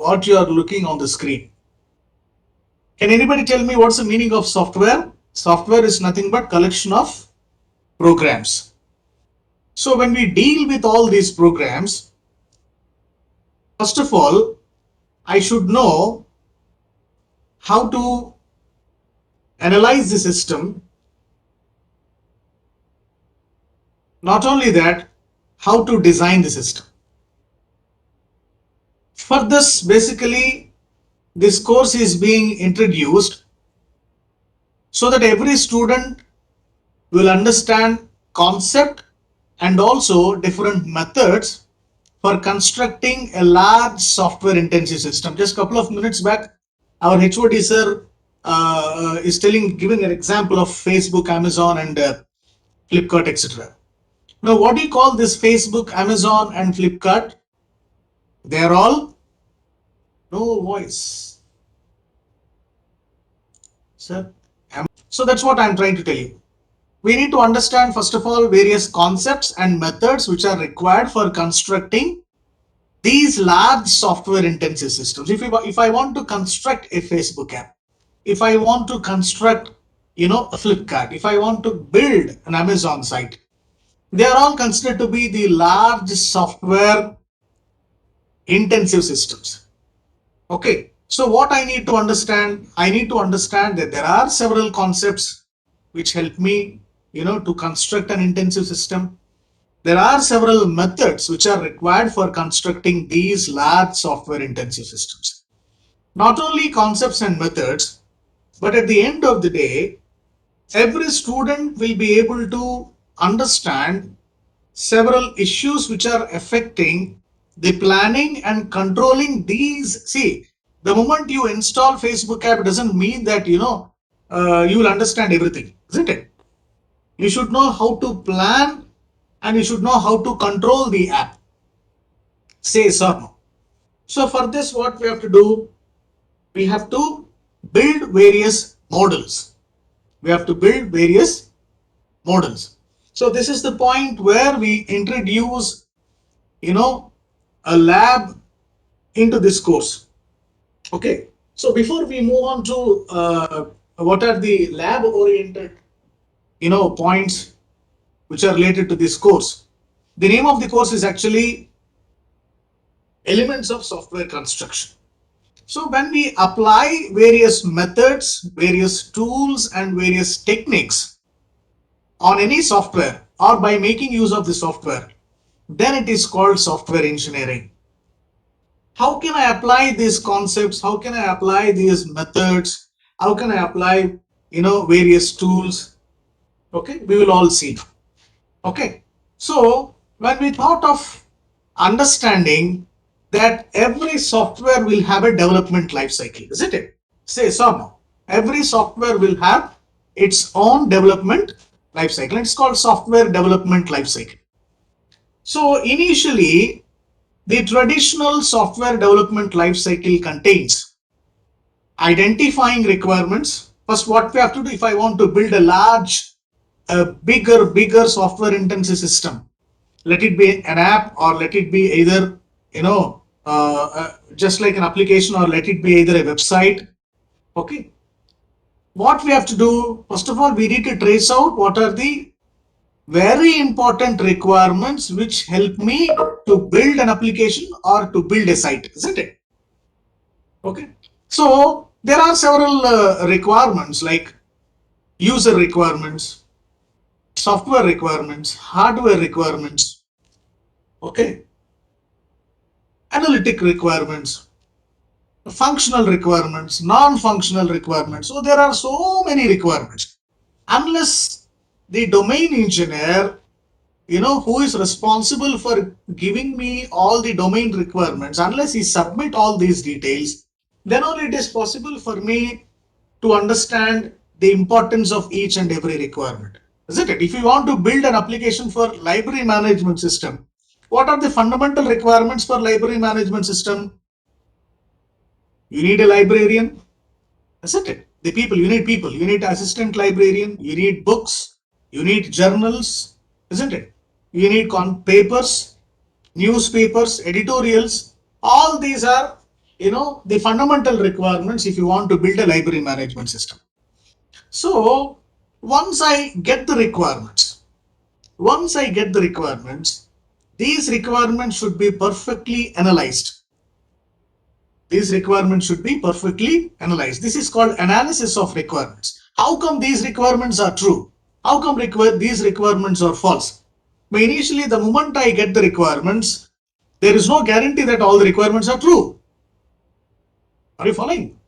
what you are looking on the screen. Can anybody tell me what's the meaning of software? Software is nothing but collection of programs. So when we deal with all these programs, first of all, I should know how to analyze the system. Not only that, how to design the system. For this, basically, this course is being introduced so that every student will understand concept and also different methods for constructing a large software intensive system. Just a couple of minutes back, our HOD sir is giving an example of Facebook, Amazon, and Flipkart, etc. Now, what do you call this Facebook, Amazon, and Flipkart? They are all no voice, sir. So that's what I'm trying to tell you. We need to understand, first of all, various concepts and methods which are required for constructing these large software intensive systems. If I want to construct a Facebook app, if I want to construct, a Flipkart, if I want to build an Amazon site, they are all considered to be the large software intensive systems. Okay. So what I need to understand that there are several concepts which help me, to construct an intensive system. There are several methods which are required for constructing these large software intensive systems. Not only concepts and methods, but at the end of the day, every student will be able to understand several issues which are affecting the planning and controlling these. See, the moment you install Facebook app doesn't mean that, you will understand everything, isn't it? You should know how to plan and you should know how to control the app. Say yes or no. So for this, what we have to do, we have to build various models. We have to build various models. So this is the point where we introduce, a lab into this course. Okay. So before we move on to what are the lab oriented, points which are related to this course. The name of the course is actually Elements of Software Construction. So when we apply various methods, various tools, and various techniques on any software or by making use of the software, then it is called software engineering. How can I apply these concepts? How can I apply these methods? How can I apply, various tools? Okay, we will all see. Okay, so when we thought of understanding that every software will have a development life cycle, isn't it? Say so no. Every software will have its own development life cycle. It's called software development life cycle. So initially, the traditional software development life cycle contains identifying requirements. First, what we have to do, if I want to build a bigger software intensive system, let it be an app or let it be either, just like an application, or let it be either a website. Okay. What we have to do, first of all, we need to trace out what are the very important requirements which help me to build an application or to build a site, isn't it? Okay. So there are several requirements like user requirements, software requirements, hardware requirements, okay, analytic requirements, functional requirements, non-functional requirements. So there are so many requirements. Unless the domain engineer, who is responsible for giving me all the domain requirements, unless he submit all these details, then only it is possible for me to understand the importance of each and every requirement, isn't it? If you want to build an application for library management system, what are the fundamental requirements for library management system? You need a librarian, isn't it? You need assistant librarian, you need books, you need journals, isn't it? You need papers, newspapers, editorials. All these are the fundamental requirements if you want to build a library management system. So once I get the requirements, these requirements should be perfectly analyzed. These requirements should be perfectly analyzed. This is called analysis of requirements. How come these requirements are true? How come these requirements are false? But initially, the moment I get the requirements, there is no guarantee that all the requirements are true. Are you following?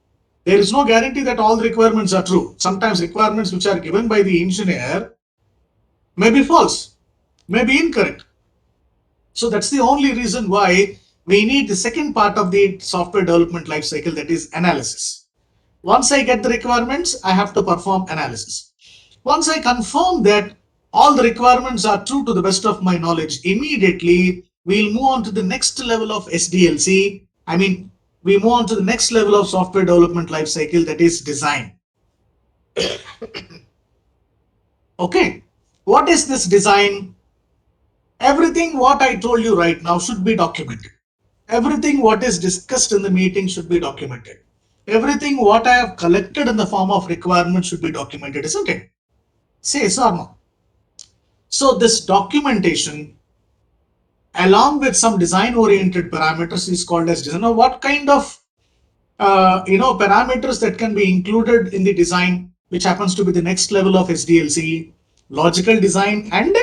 There is no guarantee that all the requirements are true. Sometimes requirements which are given by the engineer may be false, may be incorrect. So that's the only reason why we need the second part of the software development lifecycle, that is analysis. Once I get the requirements, I have to perform analysis. Once I confirm that all the requirements are true to the best of my knowledge, immediately we'll move on to the next level of SDLC. We move on to the next level of software development lifecycle, that is design. Okay, what is this design? Everything what I told you right now should be documented. Everything what is discussed in the meeting should be documented. Everything what I have collected in the form of requirements should be documented, isn't it? Say yes or no? So this documentation along with some design oriented parameters is called as design. Now what kind of parameters that can be included in the design, which happens to be the next level of SDLC, logical design and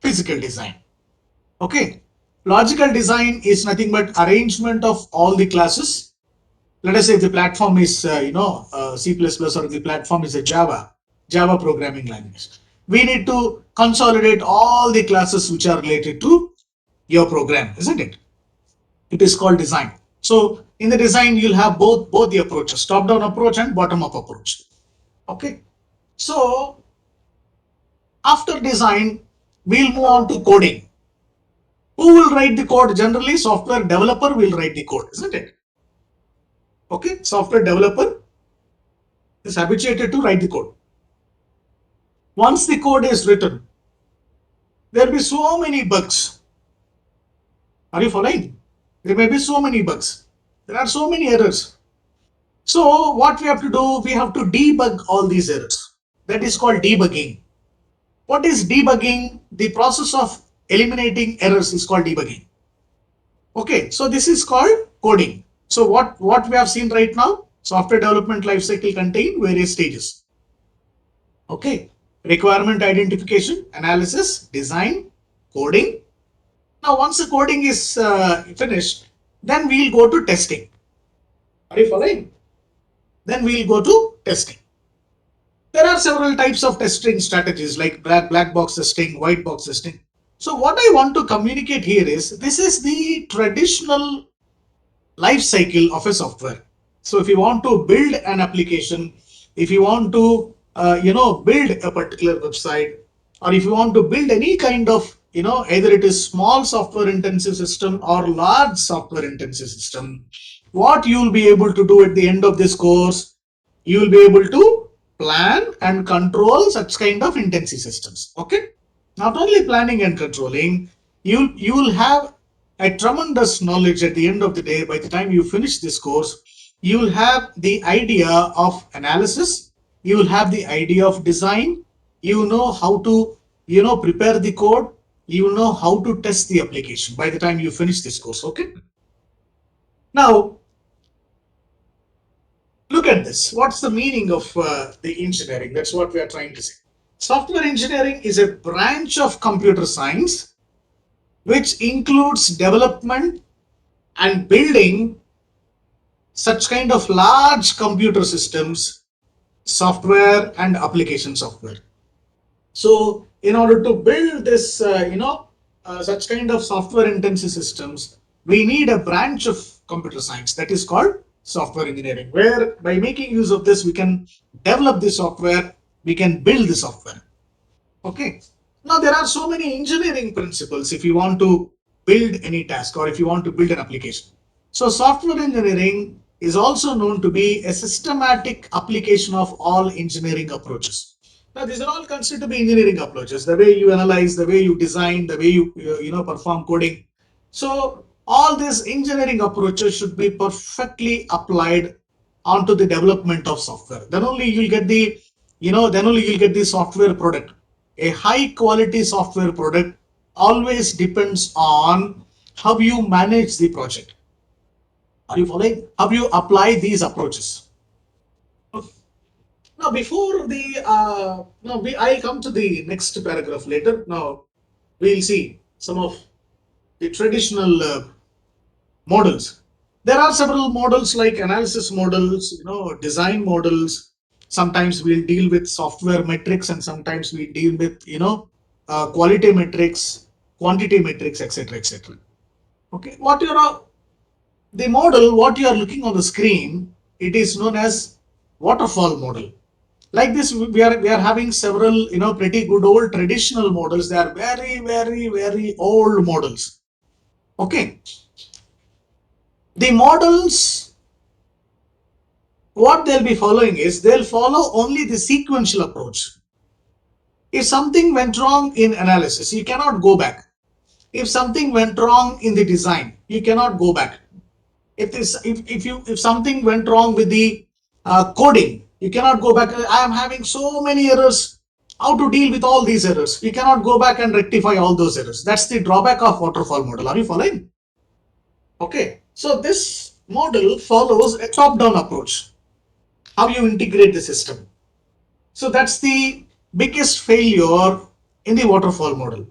physical design. Okay, logical design is nothing but arrangement of all the classes. Let us say if the platform is C++ or the platform is a Java programming language. We need to consolidate all the classes which are related to your program, isn't it? It is called design. So in the design, you'll have both the approaches, top-down approach and bottom-up approach. Okay. So after design, we'll move on to coding. Who will write the code? Generally, software developer will write the code, isn't it? Okay, software developer is habituated to write the code. Once the code is written, there will be so many bugs. Are you following? There may be so many bugs. There are so many errors. So what we have to do, we have to debug all these errors. That is called debugging. What is debugging? The process of eliminating errors is called debugging. Okay, so this is called coding. So what we have seen right now, software development lifecycle contain various stages. Okay, requirement identification, analysis, design, coding. Now once the coding is finished, then we'll go to testing. Are you following? Then we'll go to testing. There are several types of testing strategies like black box testing, white box testing. So what I want to communicate here is, this is the traditional life cycle of a software. So if you want to build an application, if you want to build a particular website, or if you want to build any kind of either it is small software intensive system or large software intensive system, what you will be able to do at the end of this course, you will be able to plan and control such kind of intensive systems. Okay, not only planning and controlling, you will have a tremendous knowledge at the end of the day. By the time you finish this course, you will have the idea of analysis, you will have the idea of design, you know how to prepare the code, you know how to test the application by the time you finish this course. Okay, now look at this. What's the meaning of the engineering? That's what we are trying to say. Software engineering is a branch of computer science which includes development and building such kind of large computer systems, software and application software. So in order to build this, such kind of software intensive systems, we need a branch of computer science that is called software engineering, where by making use of this, we can develop the software, we can build the software. Okay. Now there are so many engineering principles if you want to build any task or if you want to build an application. So software engineering is also known to be a systematic application of all engineering approaches. Now these are all considered to be engineering approaches, the way you analyze, the way you design, the way you perform coding. So all these engineering approaches should be perfectly applied onto the development of software. Then only you'll get the, then only you'll get the software product. A high quality software product always depends on how you manage the project. Are you following? How you apply these approaches? Now, before the no, I'll come to the next paragraph later. Now, we'll see some of the traditional models. There are several models like analysis models, design models. Sometimes we'll deal with software metrics, and sometimes we deal with quality metrics, quantity metrics, etc., etc. Okay, the model, what you are looking on the screen, it is known as waterfall model. Like this, we are having several pretty good old traditional models. They are very, very, very old models. Okay, the models, what they'll be following is they'll follow only the sequential approach. If something went wrong in analysis, you cannot go back. If something went wrong in the design, you cannot go back. If something went wrong with the coding, you cannot go back. I am having so many errors. How to deal with all these errors? You cannot go back and rectify all those errors. That's the drawback of waterfall model. Are you following? Okay. So this model follows a top-down approach. How you integrate the system. So that's the biggest failure in the waterfall model.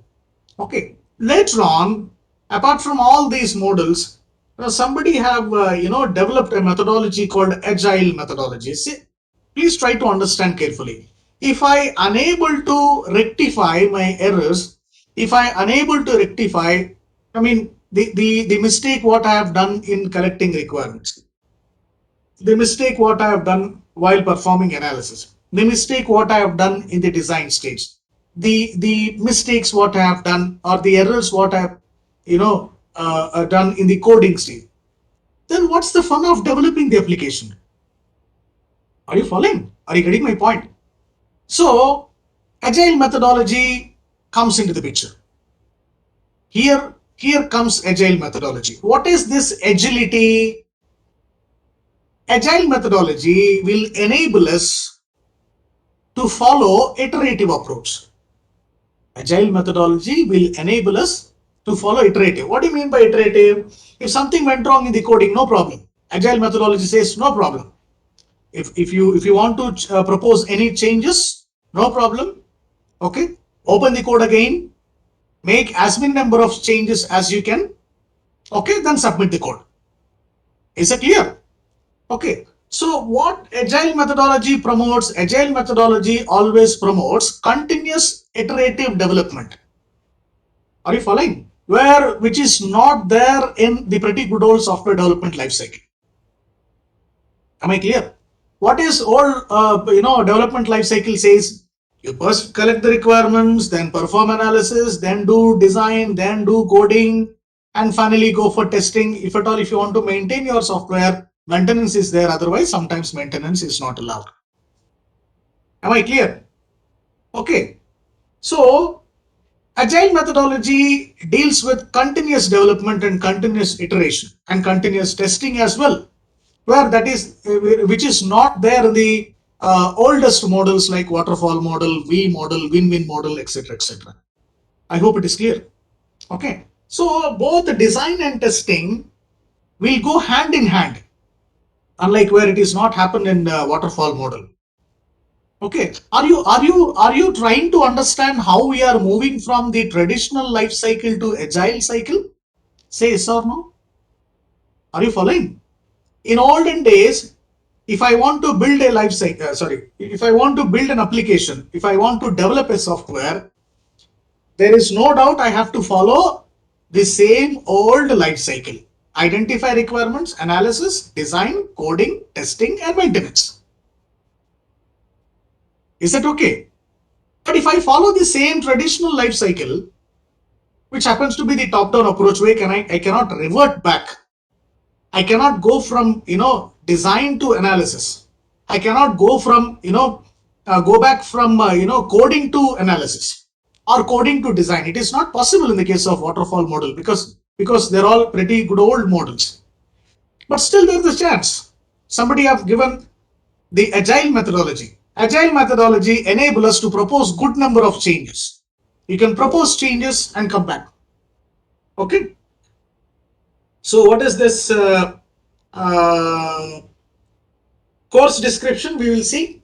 Okay. Later on, apart from all these models, somebody have developed a methodology called agile methodology. See, please try to understand carefully. If I unable to rectify my errors, if I unable to rectify, the mistake what I have done in collecting requirements, the mistake what I have done while performing analysis, the mistake what I have done in the design stage, the mistakes what I have done, or the errors what I have done in the coding stage, then what's the fun of developing the application? Are you following? Are you getting my point? So agile methodology comes into the picture. Here comes agile methodology. What is this agility? Agile methodology will enable us to follow iterative approach. Agile methodology will enable us to follow iterative. What do you mean by iterative? If something went wrong in the coding, no problem. Agile methodology says no problem. If you want to propose any changes, no problem. Okay, open the code again, make as many number of changes as you can. Okay, then submit the code. Is it clear? Okay. So what agile methodology promotes? Agile methodology always promotes continuous iterative development. Are you following? Which is not there in the pretty good old software development lifecycle. Am I clear? What is old development lifecycle says? You first collect the requirements, then perform analysis, then do design, then do coding, and finally go for testing. If at all, if you want to maintain your software, maintenance is there. Otherwise, sometimes maintenance is not allowed. Am I clear? Okay. So agile methodology deals with continuous development and continuous iteration and continuous testing as well, which is not there in the oldest models like waterfall model, V model, win-win model, etc., etc. I hope it is clear. Okay. So both the design and testing will go hand in hand, unlike where it is not happened in waterfall model. Okay. Are you trying to understand how we are moving from the traditional life cycle to agile cycle? Say yes or no. Are you following? In olden days, if I want to build a life cycle, if I want to build an application, if I want to develop a software, there is no doubt I have to follow the same old life cycle. Identify requirements, analysis, design, coding, testing, and maintenance. Is that okay? But if I follow the same traditional life cycle, which happens to be the top-down approach, where I cannot revert back. I cannot go from design to analysis. I cannot go from go back from coding to analysis or coding to design. It is not possible in the case of waterfall model, because because they're all pretty good old models. But still there's a chance. Somebody have given the agile methodology. Agile methodology enable us to propose good number of changes. You can propose changes and come back. Okay. So what is this uh, course description? We will see.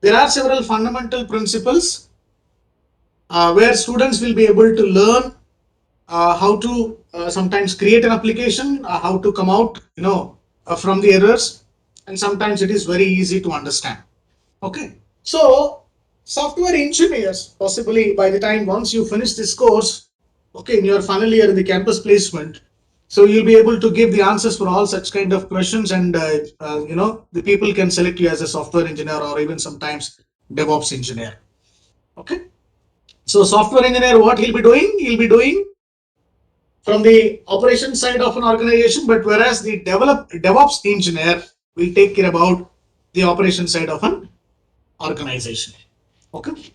There are several fundamental principles where students will be able to learn how to sometimes create an application, how to come out, from the errors, and sometimes it is very easy to understand. Okay, so software engineers, possibly by the time once you finish this course, okay, in your final year in the campus placement, so you'll be able to give the answers for all such kind of questions, and the people can select you as a software engineer or even sometimes DevOps engineer. Okay, so software engineer, what he'll be doing? He'll be doing from the operation side of an organization, but whereas the DevOps engineer will take care about the operation side of an organization. Okay,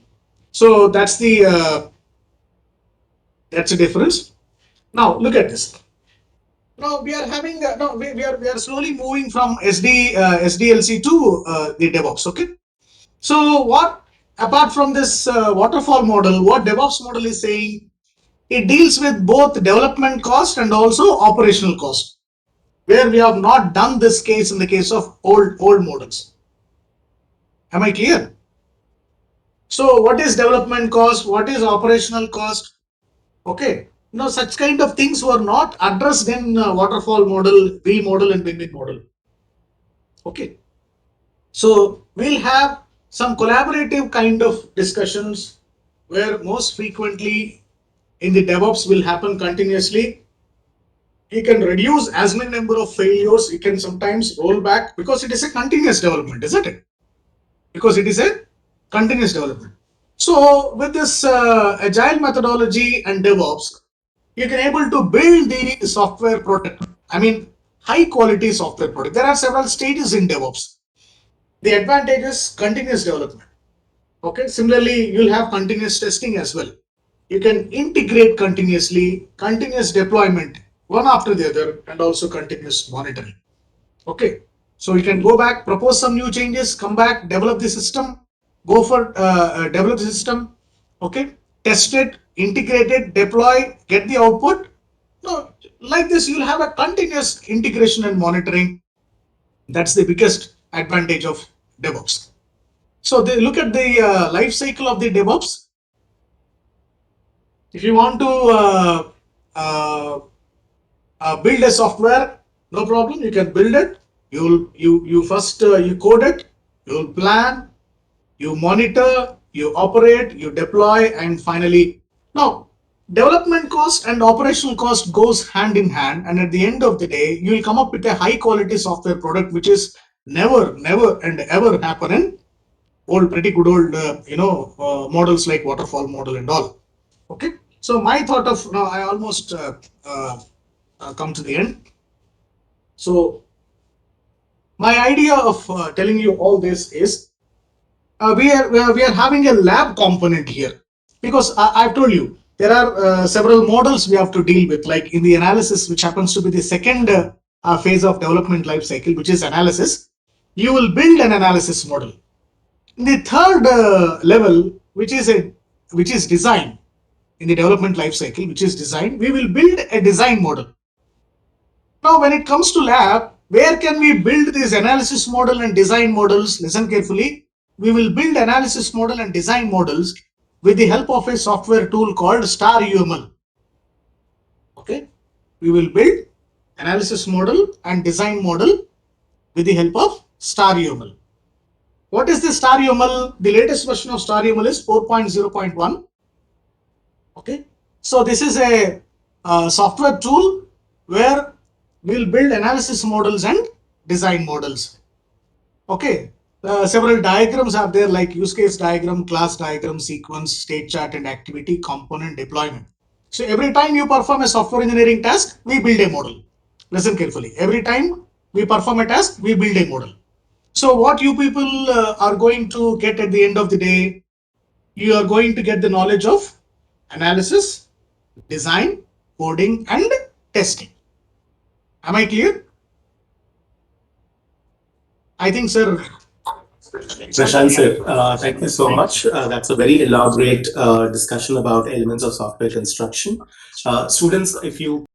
so that's the difference. Now look at this. Now we are having we are slowly moving from SDLC to the DevOps. Okay, so what apart from this waterfall model, what DevOps model is saying, it deals with both development cost and also operational cost, where we have not done this case in the case of old models. Am I clear? So what is development cost? What is operational cost? Okay. Now such kind of things were not addressed in waterfall model, wheel model and win-win model. Okay. So we'll have some collaborative kind of discussions where most frequently in the DevOps will happen continuously. You can reduce as many number of failures. You can sometimes roll back because it is a continuous development, isn't it? Because it is a continuous development. So with this agile methodology and DevOps, you can able to build the software product. I mean, high quality software product. There are several stages in DevOps. The advantage is continuous development. Okay. Similarly, you'll have continuous testing as well. You can integrate continuously, continuous deployment, one after the other, and also continuous monitoring. Okay. So you can go back, propose some new changes, come back, develop the system, go for develop the system. Okay. Test it, integrate it, deploy, get the output. No, like this, you'll have a continuous integration and monitoring. That's the biggest advantage of DevOps. So they look at the life cycle of the DevOps. If you want to build a software, no problem. You can build it. You first you code it. You'll plan. You monitor. You operate. You deploy, and finally, now development cost and operational cost goes hand in hand. And at the end of the day, you will come up with a high quality software product, which is never and ever happen in pretty good old models like waterfall model and all. Okay, so my thought of now I almost come to the end. So my idea of telling you all this is we are having a lab component here, because I've told you there are several models we have to deal with, like in the analysis, which happens to be the second phase of development life cycle, which is analysis. You will build an analysis model. In the third level, which is design, in the development life cycle, which is design, we will build a design model. Now, when it comes to lab, where can we build this analysis model and design models? Listen carefully. We will build analysis model and design models with the help of a software tool called Star UML. Okay, we will build analysis model and design model with the help of Star UML. What is the Star UML? The latest version of Star UML is 4.0.1. Okay, so this is a software tool where we'll build analysis models and design models. Okay, several diagrams are there, like use case diagram, class diagram, sequence, state chart, and activity, component, deployment. So every time you perform a software engineering task, we build a model. Listen carefully. Every time we perform a task, we build a model. So what you people are going to get at the end of the day, you are going to get the knowledge of analysis, design, coding, and testing. Am I clear? I think, sir. Prashant sir, thank you so much. That's a very elaborate discussion about elements of software construction. Students, if you